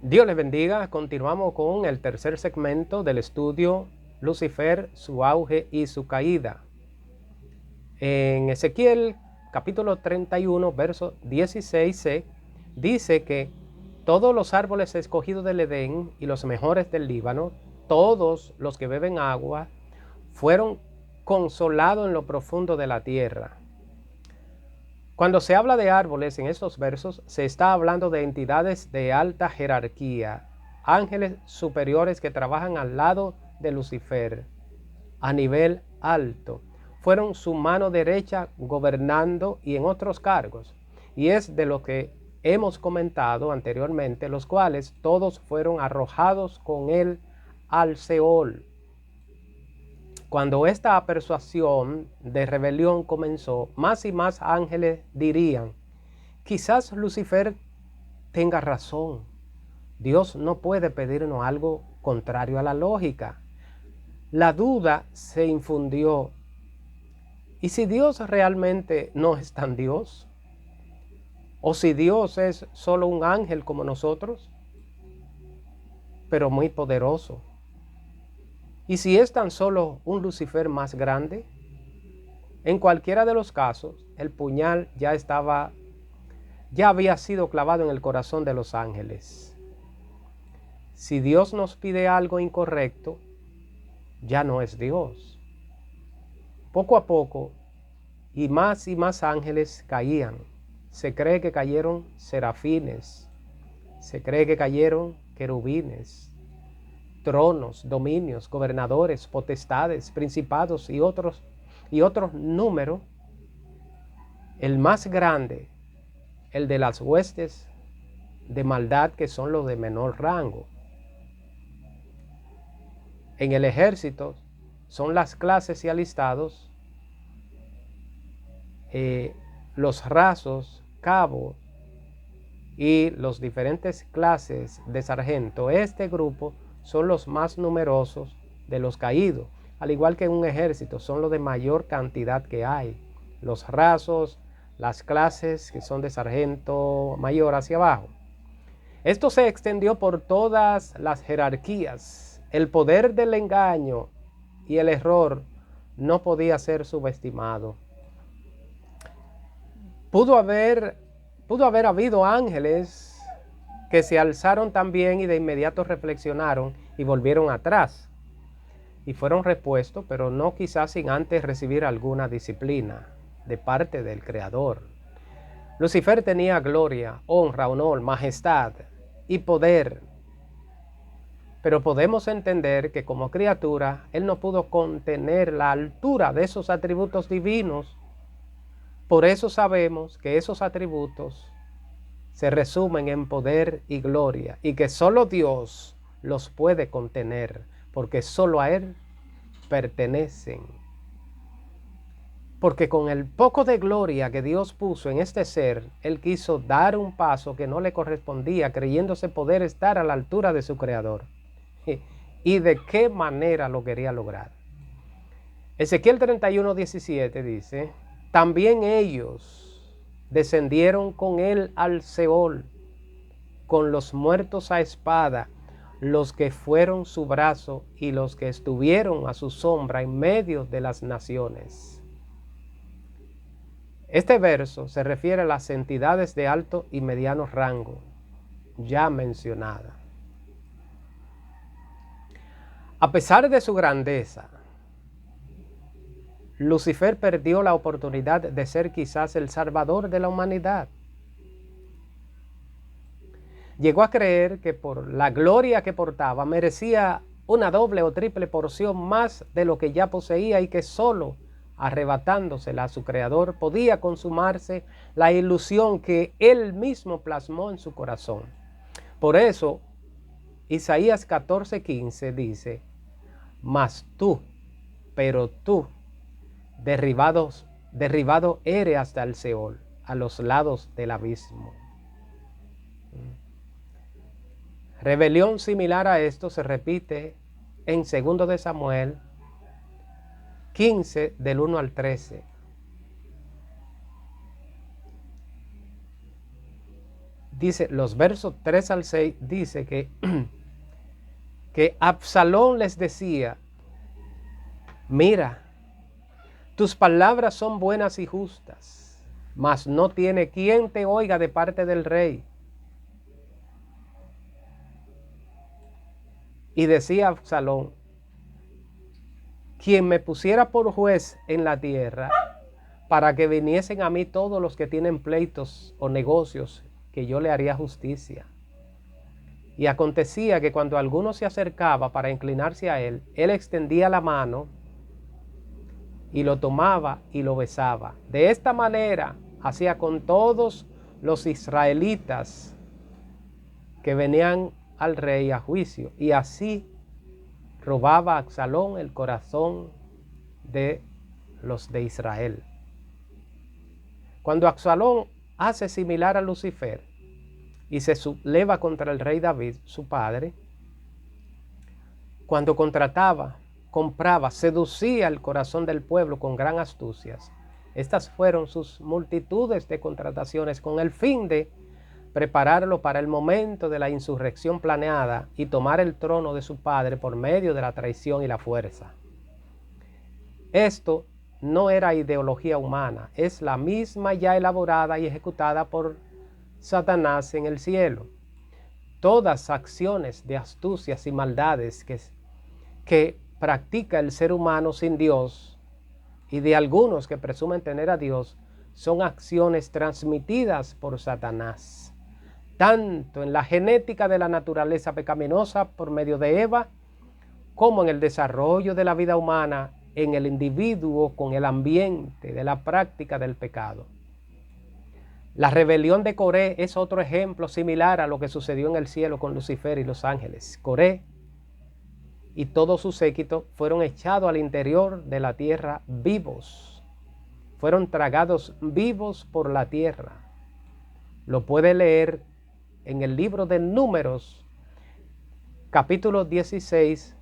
Dios les bendiga. Continuamos con el tercer segmento del estudio Lucifer, su auge y su caída. En Ezequiel capítulo 31, verso 16c, dice que todos los árboles escogidos del Edén y los mejores del Líbano, todos los que beben agua, fueron consolados en lo profundo de la tierra. Cuando se habla de árboles en estos versos, se está hablando de entidades de alta jerarquía, ángeles superiores que trabajan al lado de Lucifer, a nivel alto. Fueron su mano derecha gobernando y en otros cargos. Y es de lo que hemos comentado anteriormente, los cuales todos fueron arrojados con él al Seol. Cuando esta persuasión de rebelión comenzó, más y más ángeles dirían: quizás Lucifer tenga razón. Dios no puede pedirnos algo contrario a la lógica. La duda se infundió. ¿Y si Dios realmente no es tan Dios? ¿O si Dios es solo un ángel como nosotros, pero muy poderoso? ¿Y si es tan solo un Lucifer más grande? En cualquiera de los casos, el puñal ya había sido clavado en el corazón de los ángeles. Si Dios nos pide algo incorrecto, ya no es Dios. Poco a poco, y más ángeles caían. Se cree que cayeron serafines, se cree que cayeron querubines, tronos, dominios, gobernadores, potestades, principados y otros números. El más grande, el de las huestes de maldad, que son los de menor rango. En el ejército son las clases y alistados, los rasos, cabos y los diferentes clases de sargento. Este grupo son los más numerosos de los caídos, al igual que en un ejército son los de mayor cantidad que hay. Los rasos, las clases que son de sargento mayor hacia abajo. Esto se extendió por todas las jerarquías. El poder del engaño y el error no podía ser subestimado. Pudo haber habido ángeles que se alzaron también y de inmediato reflexionaron y volvieron atrás. Y fueron repuestos, pero no quizás sin antes recibir alguna disciplina de parte del Creador. Lucifer tenía gloria, honra, honor, majestad y poder. Pero podemos entender que como criatura, él no pudo contener la altura de esos atributos divinos. Por eso sabemos que esos atributos se resumen en poder y gloria, y que solo Dios los puede contener, porque solo a Él pertenecen. Porque con el poco de gloria que Dios puso en este ser, Él quiso dar un paso que no le correspondía, creyéndose poder estar a la altura de su Creador. ¿Y de qué manera lo quería lograr? Ezequiel 31:17 dice: también ellos descendieron con él al Seol, con los muertos a espada, los que fueron su brazo y los que estuvieron a su sombra en medio de las naciones. Este verso se refiere a las entidades de alto y mediano rango, ya mencionadas. A pesar de su grandeza, Lucifer perdió la oportunidad de ser quizás el salvador de la humanidad. Llegó a creer que por la gloria que portaba merecía una doble o triple porción más de lo que ya poseía, y que solo arrebatándosela a su Creador podía consumarse la ilusión que él mismo plasmó en su corazón. Por eso Isaías 14:15 dice: mas tú, pero tú, derribado eres hasta el Seol, a los lados del abismo. Rebelión similar a esto se repite en 2 de Samuel 15, del 1 al 13. dice, los versos 3 al 6, dice que Absalón les decía, mira, tus palabras son buenas y justas, mas no tiene quien te oiga de parte del rey. Y decía Absalón, quien me pusiera por juez en la tierra, para que viniesen a mí todos los que tienen pleitos o negocios, que yo le haría justicia. Y acontecía que cuando alguno se acercaba para inclinarse a él, él extendía la mano y lo tomaba y lo besaba. De esta manera hacía con todos los israelitas que venían al rey a juicio. Y así robaba a Absalón el corazón de los de Israel. Cuando Absalón hace similar a Lucifer y se subleva contra el rey David, su padre, cuando contrataba, compraba, seducía el corazón del pueblo con gran astucias, estas fueron sus multitudes de contrataciones con el fin de prepararlo para el momento de la insurrección planeada y tomar el trono de su padre por medio de la traición y la fuerza. Esto no era ideología humana, es la misma ya elaborada y ejecutada por Satanás en el cielo. Todas acciones de astucias y maldades que practica el ser humano sin Dios y de algunos que presumen tener a Dios son acciones transmitidas por Satanás, tanto en la genética de la naturaleza pecaminosa por medio de Eva, como en el desarrollo de la vida humana en el individuo con el ambiente de la práctica del pecado. La rebelión de Coré es otro ejemplo similar a lo que sucedió en el cielo con Lucifer y los ángeles. Coré y todo su séquito fueron echados al interior de la tierra vivos. Fueron tragados vivos por la tierra. Lo puede leer en el libro de Números, capítulo 16,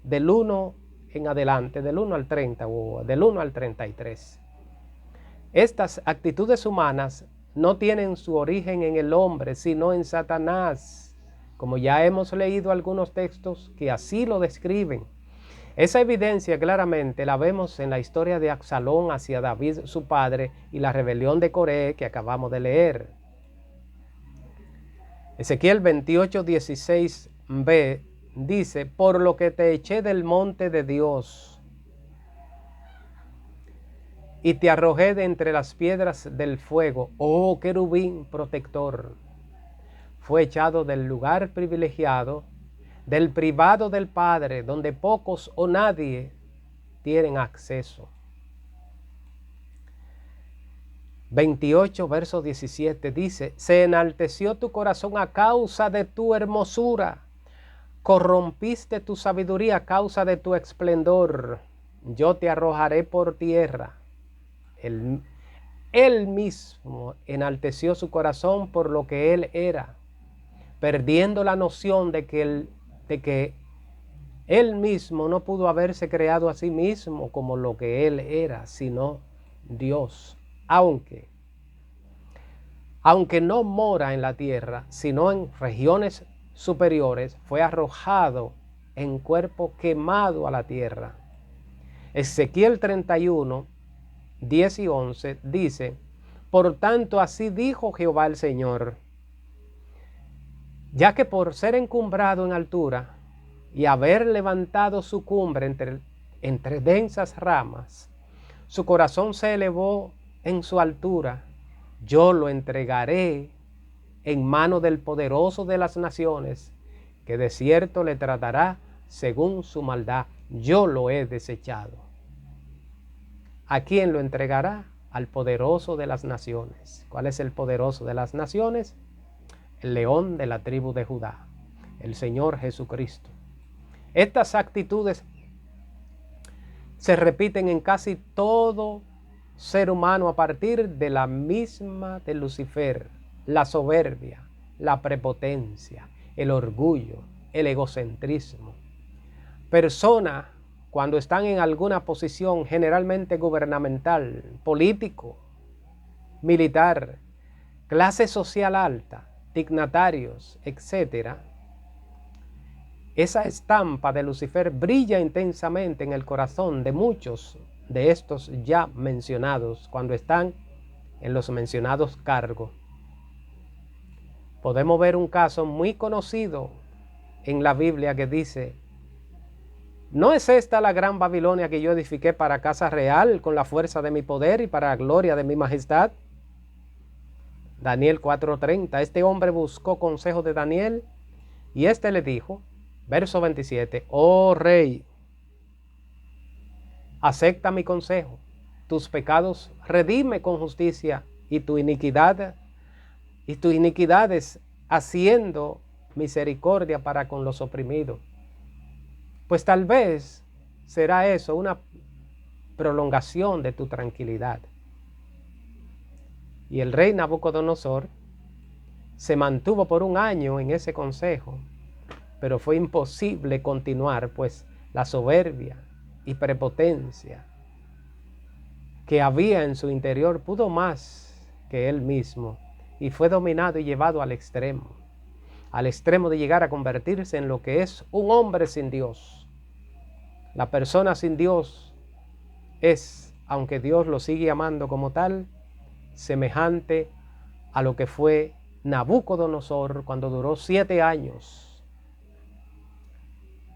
del 1 en adelante, del 1 al 30 o del 1 al 33. Estas actitudes humanas no tienen su origen en el hombre, sino en Satanás, como ya hemos leído algunos textos que así lo describen. Esa evidencia claramente la vemos en la historia de Absalón hacia David, su padre, y la rebelión de Coré que acabamos de leer. Ezequiel 28:16b dice, por lo que te eché del monte de Dios y te arrojé de entre las piedras del fuego, oh querubín protector, fue echado del lugar privilegiado, del privado del Padre, donde pocos o nadie tienen acceso. 28, verso 17 dice, se enalteció tu corazón a causa de tu hermosura, corrompiste tu sabiduría a causa de tu esplendor, yo te arrojaré por tierra. Él mismo enalteció su corazón por lo que él era, perdiendo la noción de que él mismo no pudo haberse creado a sí mismo como lo que él era, sino Dios. Aunque no mora en la tierra, sino en regiones superiores, fue arrojado en cuerpo quemado a la tierra. Ezequiel 31, 10 y 11 dice, por tanto así dijo Jehová el Señor, ya que por ser encumbrado en altura y haber levantado su cumbre entre densas ramas, su corazón se elevó en su altura, yo lo entregaré en mano del poderoso de las naciones, que de cierto le tratará según su maldad. Yo lo he desechado. ¿A quién lo entregará? Al poderoso de las naciones. ¿Cuál es el poderoso de las naciones? El león de la tribu de Judá, el Señor Jesucristo. Estas actitudes se repiten en casi todo ser humano a partir de la misma de Lucifer, la soberbia, la prepotencia, el orgullo, el egocentrismo. Personas, cuando están en alguna posición generalmente gubernamental, político, militar, clase social alta, dignatarios, etc., esa estampa de Lucifer brilla intensamente en el corazón de muchos de estos ya mencionados cuando están en los mencionados cargos. Podemos ver un caso muy conocido en la Biblia que dice: ¿no es esta la gran Babilonia que yo edifiqué para casa real con la fuerza de mi poder y para la gloria de mi majestad? Daniel 4:30. Este hombre buscó consejo de Daniel y éste le dijo, verso 27, oh rey, acepta mi consejo, tus pecados redime con justicia y tus iniquidades haciendo misericordia para con los oprimidos. Pues tal vez será eso una prolongación de tu tranquilidad. Y el rey Nabucodonosor se mantuvo por un año en ese consejo, pero fue imposible continuar, pues la soberbia y prepotencia que había en su interior pudo más que él mismo y fue dominado y llevado al extremo de llegar a convertirse en lo que es un hombre sin Dios. La persona sin Dios es, aunque Dios lo sigue amando como tal, semejante a lo que fue Nabucodonosor cuando duró 7 años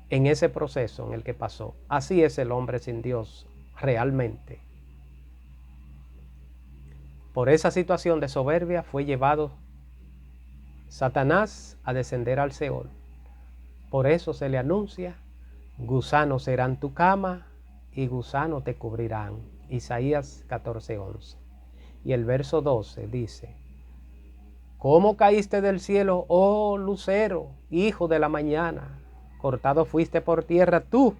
en ese proceso en el que pasó. Así es el hombre sin Dios realmente. Por esa situación de soberbia fue llevado Satanás a descender al Seol. Por eso se le anuncia: gusanos serán tu cama y gusanos te cubrirán. Isaías 14:11. Y el verso 12 dice: ¿cómo caíste del cielo, oh lucero, hijo de la mañana? Cortado fuiste por tierra tú,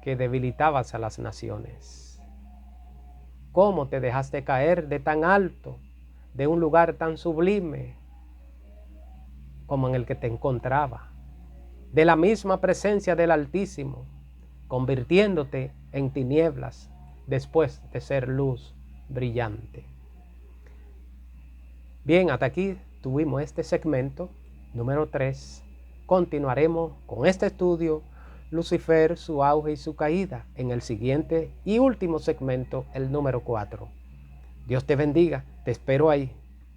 que debilitabas a las naciones. ¿Cómo te dejaste caer de tan alto, de un lugar tan sublime como en el que te encontraba, de la misma presencia del Altísimo, convirtiéndote en tinieblas después de ser luz brillante? Bien, hasta aquí tuvimos este segmento número 3. Continuaremos con este estudio, Lucifer, su auge y su caída, en el siguiente y último segmento, el número 4. Dios te bendiga, te espero ahí.